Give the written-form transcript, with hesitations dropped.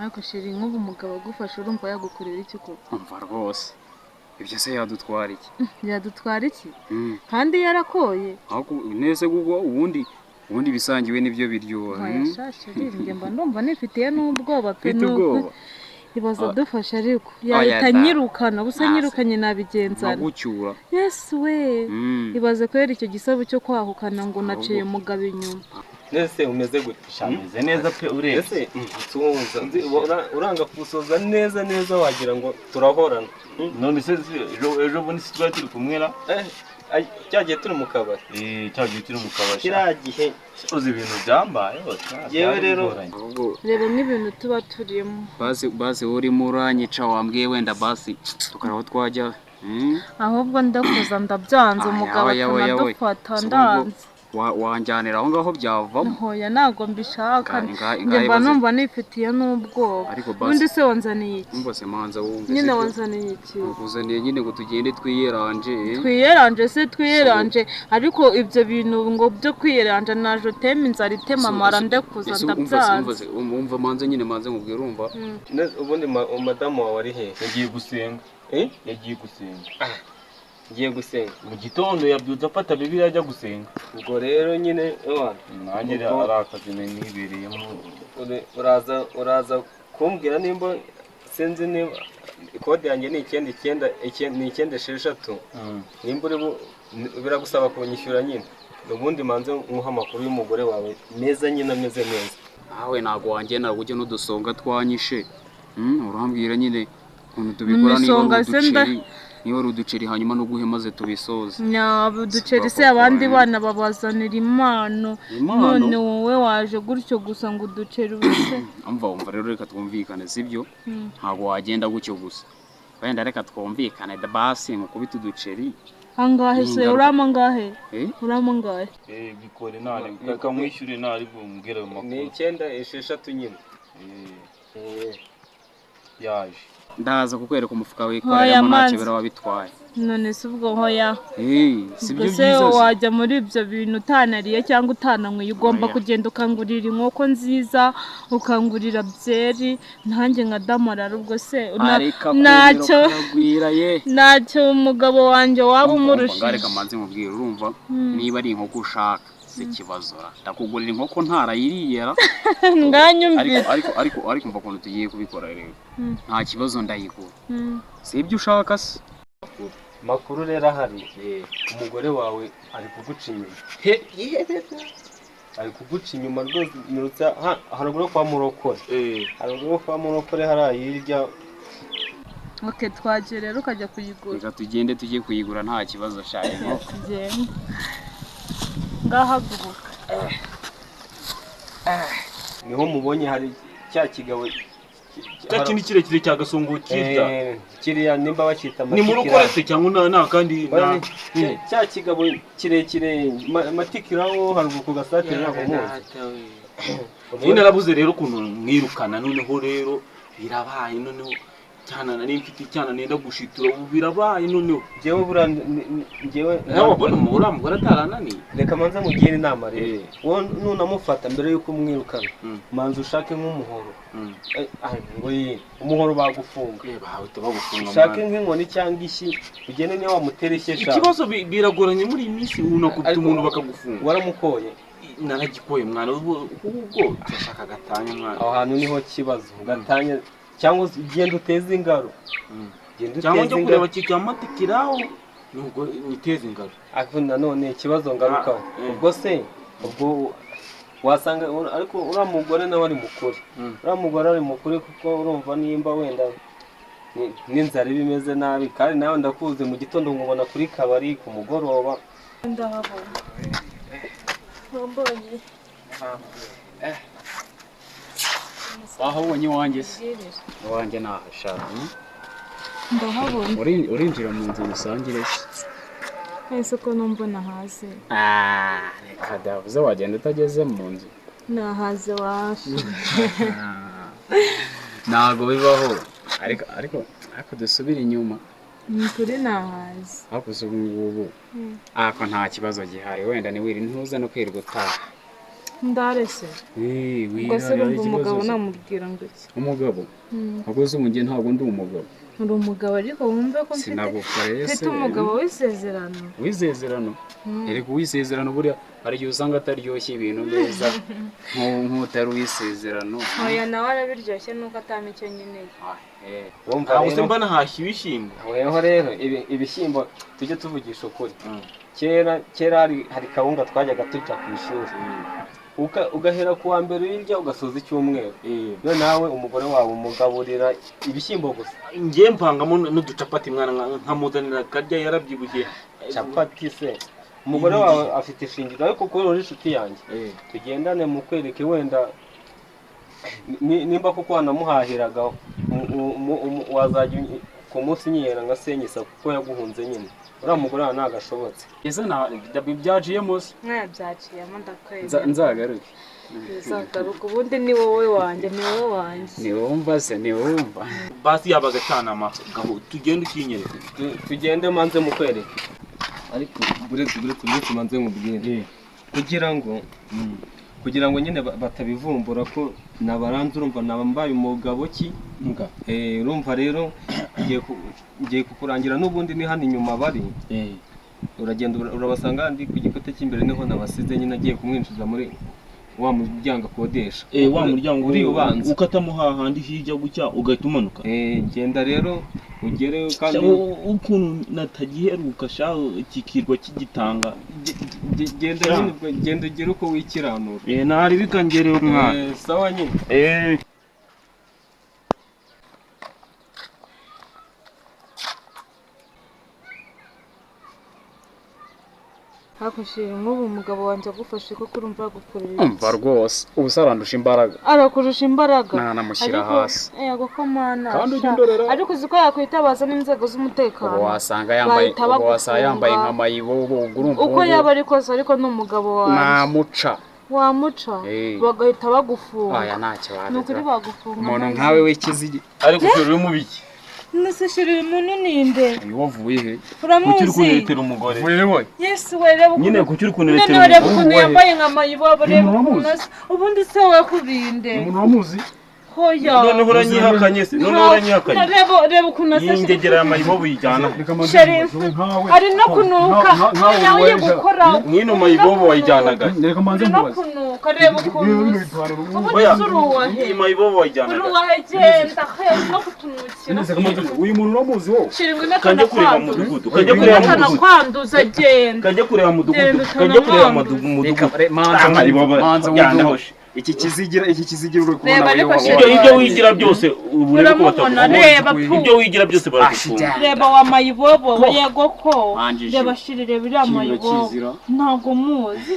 ariko sheri nk'ubu umugabo agufasha urumva yagukorera iki koko? umva rwose ibyo se yadutwara iki? Yadutwara iki kandi yarakoye nese kuko ubundi bisangiwe nibyo biryoha. Sheri njye mba ndumva nifitiye n'ubwoba pe n'ubwoba ibaza dufasha ariko yahita nyirukana busa nyirukanye nabigenzana gucyura. Yes we ibaze ko yari icyo gisabo cyo kwahukana ngo naciye umugabo inyuma. Nese umeze gute? Shameze neza pe uretse. Nese tuza uranga kusoza neza wagira ngo turahorana. None se ejo bundi si twari turi kumwera? Cyagiye turi mu kabari. Cyagiye turi mu kabari. Kiragihe uzi ibintu byambaye yewe rero reba n'ibintu tuba turimo. Basi urimo uranyica wambwiye wenda basi tukaraho twajya. Ahubwo ndakuza ndabyanze umugabo akanadufata ndanze. Wanjyanira aho ngaho byavamo. Hoya ntago mbishaka njye mba numva nifitiye n'ubwoba. Ubundi se wanzaniye iki? Mbose manza wumve nyine wanzaniye iki? Uzaniye nyine ngo tugende twiyeranje. Twiyeranje ariko ibyo bintu ngo byo kwiyeranje naje tema inzara itema mara ndekuza ndabyanze. Umva manza nyine manza nkubwira urumva. Ubundi madamu wawe ari he? Yagiye gusenga. Yagiye gusenga. Ngiye gusenga mu gitondo yabyutse afata Bibiliya ajya gusenga. Ubwo rero nyine nanjye ari akazi nibereyemo. Uraza kumbwira nimba sinzi niba ikode yanjye ni 996 nimba uri biragusaba kunyishyura nyine ubundi manze nkuha amakuru y'umugore wawe meza nyine ameze neza. Nawe nago wanjye nago ujye n'udusonga twanyishe. Urambwira nyine ukuntu tubikora niyo ruduceri hanyuma no guhe maze tubisoze. Uduceri se abandi bana babazanira impano none wowe waje gutyo gusa ngo uduceri ubuse. Umva rero reka twumvikane sibyo ntago wagenda gutyo gusa wenda reka twumvikane basi nkukubita uduceri. Angahe se urama ngahe? Urama ngahe? Bikore nari kamwishyure nari bumugere mu makuru. Ni 996 nyine. Yaje ndaza kukwereka umufuka wikorera manakebera wabitwaye. None se ubwo hoya sibyo byiza se wajya muri ibyo bintu utanariye cyangwa utananywe ugomba kugenda ukangurira inkoko nziza ukangurira byeri ntange nka damarara ubwo se ntacyo umugabo wanjye waba umurusha. Ngareka manze nkubwira urumva niba ari inkoko ushaka sikibazora ndakugurira inkoko ntarayiriyera nganyumvira ariko mva kuntu tugiye kubikora rero nta kibazo ndayigura sibyo ushaka se. Makuru rero ahari umugore wawe ari kuguca inyuma. Ari kuguca inyuma rwose nirutse haruguru kwa murokore. Haruguru kwa murokore harayirya. Okay twagiye rero ukajya kuyigura. Reka tugende tujye kuyigura nta kibazo shaye nko. Ngahaguruka. Niho mubonye hari cya kigabo cyakindi kirekire cya gasongo kirya. Kiriya nimba bakita matikira. Ni murukorese cyangwa nta kandi cya kigabo kirekire matikiraho haruguru ku gasate nako muzi. Narabuze rero kuntu mwirukana noneho rero birabaye noneho cyana nari mfite cyana nenda gushitura ubu birabaye noneho jewe nabona umugore atarananiye. Reka manza mugira inama rero nunamufata mbere yuko mwirukana manza ushake nk'umuhoro. Ngo umuhoro bagufunga bahita bagufunga. Ushake nk'inkoni cyangwa ishyi ugene niyo wamutereshe sha. Ikibazo biragoranye muri iyi minsi unakubita umuntu bakagufunga. Waramukoye? Naragikoye mwana ubwo cyashaka gatanya mwana. Aho hantu niho kibazo gatanya cyangwa ugenda uteze ingaro. Cyangwa cyo kureba kikamatikiraho nubwo uteze ingaro. Akunda none ikibazo ngaruka. Ubwo se ubwo wasanga ariko uramugore nawe ari mukuru. Uramugore ari mukuru kuko urumva nimba wenda n'inzara bimeze nabi kandi nawe ndakuze mu gitondo ngubona kuri kabari ku mugoroba. Ndahabona. Mbonye. Wabonye wanjye se wanjye nahashaka. Ndahabona. Urinjira mu nzu musangire se. Ese ko numbona haze. Reka davuze wagenda utageze mu nzu. Nahaze washe. Ntago bibaho ariko dusubira inyuma. Kuri nahaze. Hakuze ngubu. Ako nta kibazo gihari wenda ni wiri ntuza no kwirirwa utaha. ndarese ubwo se urumva umugabo namubwira ngo iki umugabo akoze umugeni ntabwo ndi umugabo uri umugabo ariko wumve ko mfite umugabo w'isezerano erega uwisezerano buriya hari igihe usanga ataryoshye ibintu neza nk'utari uwisezerano oya nawe arabiryoshye nuko atama icyo nkeneye wumva rero mba nahashye ibishyimbo weho rero ibishyimbo tujye tuvugisha ukuri kera hari kawunga twajyaga turya ku ishuri ugahera ku wa mbere uyirya ugasoza icyumweru iyo nawe umugore wawe umugaburira ibishyimbo gusa ngiye mpangamo n'uducapati mwana nkamuzanira akarya yarabyibushye capati se umugore wawe afite ishingiro ariko kuri uri inshuti yanjye tugendane mu kwereke wenda nimba kuko wanamuhahiragaho wazajya ku munsi nyihera nka senyisa kuko yaguhunze nyine uriya mugore wawe ntagashobotse ese byaciyemo se byaciyemo ndakwezi nzagaruke nzagaruka ubundi ni wowe wanjye niwumva se niwumva basi yabaga cyane amagaho tugende ukinyereka tugende manze mukwereke ariko buretse manze mubwire kugira ngo nyine batabivumbura ko nabaranze urumva nabambaye umugabo ki urumva rero ngiye kukurangira n'ubundi ni hano inyuma bari uragenda urabasanga ndi ku gikuta cy'imbere niho nabasize nyine agiye kumwinjiza muri wa muryango akodesha wa muryango uri ubanza ukatamo hahandi hirya gutya ugahita umanuka genda rero ugereyo kandi ukuntu natagiheruka shaho ikikirwa kigitanga genda ugere uko wikiranura ntari bikangerewe mwana sawa nyine hakushira nk'ubu umugabo wanjye agufashe ko kurumva gukorera umva rwose ubu sarandusha imbaraga arakurusha imbaraga namushyira hasi yego ko mana kandi ugindorera ariko uziko yakwitabaza n'inzego z'umutekano wasanga yambaye nka mayibobo urumva uko yaba ari kose ariko n'umugabo wawe namuca wamuca bagahita bagufunga aya ntacyo ni ukuri bagufunga umuntu nkawe w'ikizigi ariko uri mu biki nasishiriye umuntu ninde wavuye he kuki uri kunetera umugore wewe yesu we reba nyine kuki uri kunetera umugore reba ukuntu yambaye nka mayibobo reba ukuntu ubundi se we kubinde umuntu wamuzi hoya noneho uranyihakanye se noneho uranyihakanye reba ukuntu aseshe yingegera ya mayibobo yijyana ari no kunuka nawe gukora mwino mayibobo wayijyanaga reka manze mubaze reba ukuntu oya iyi mayibobo wayijyanaga genda no kutunukira uyu muntu uramuzi wowe kajya kureba mu mudugudu kajya kureba mu mudugudu kwanduza genda kajya kureba mu mudugudu kajya kureba mu mudugudu manze iki kizigira uri kubona ibyo wigira byose urebe ko batakuvuga ibyo wigira byose baragufunga reba wa mayibobo yego ko reba shirire biriya mayibobo ntago muzi